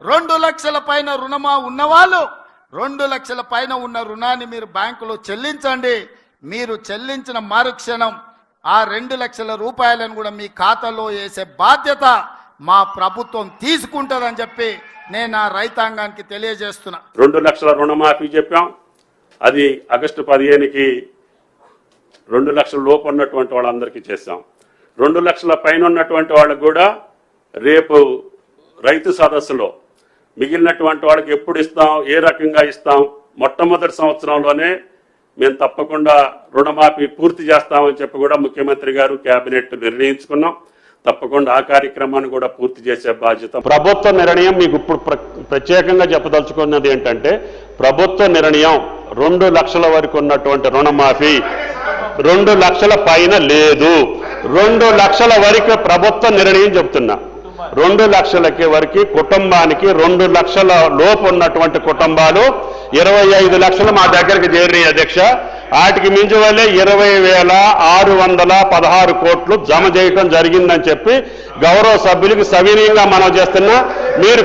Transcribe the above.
2 లక్షల పైన రుణమా ఉన్నవాళ్ళు 2 లక్షల పైన ఉన్న రుణాన్ని మీరు బ్యాంకులో చెల్లించండి. మీరు చెల్లించిన మరుక్షణం ఆ 2 లక్షల రూపాయలను కూడా మీ ఖాతాలో వేసే బాధ్యత మా ప్రభుత్వం తీసుకుంటుందని చెప్పి నేను ఆ రైతాంగానికి తెలియజేస్తున్నా. 2 లక్షల రుణమాఫీ చెప్పాం. అది ఆగస్టు 15కి 2 లక్షల లోపు ఉన్నటువంటి వాళ్ళందరికీ చేశాం. 2 లక్షల పైన ఉన్నటువంటి వాళ్ళకు కూడా రేపు రైతు సదస్సులో మిగిలినటువంటి వాళ్ళకి ఎప్పుడు ఇస్తాం, ఏ రకంగా ఇస్తాం, మొట్టమొదటి సంవత్సరంలోనే మేము తప్పకుండా రుణమాఫీ పూర్తి చేస్తామని చెప్పి కూడా ముఖ్యమంత్రి గారు కేబినెట్ నిర్ణయించుకున్నాం. తప్పకుండా ఆ కార్యక్రమాన్ని కూడా పూర్తి చేసే బాధ్యత ప్రభుత్వ నిర్ణయం. మీకు ఇప్పుడు ప్రత్యేకంగా చెప్పదలుచుకున్నది ఏంటంటే, ప్రభుత్వ నిర్ణయం 2 లక్షల వరకు ఉన్నటువంటి రుణమాఫీ 2 లక్షల పైన లేదు. 2 లక్షల వరకు ప్రభుత్వ నిర్ణయం చెప్తున్నా. 2 లక్షలకి వరకు కుటుంబానికి 2 లక్షల లోపు ఉన్నటువంటి కుటుంబాలు 25 లక్షలు మా దగ్గరికి చేరినాయి అధ్యక్ష. వాటికి మించి వల్లే 20,616 కోట్లు జమ చేయటం జరిగిందని చెప్పి గౌరవ సభ్యులకి సవినీయంగా మనం చేస్తున్నా. మీరు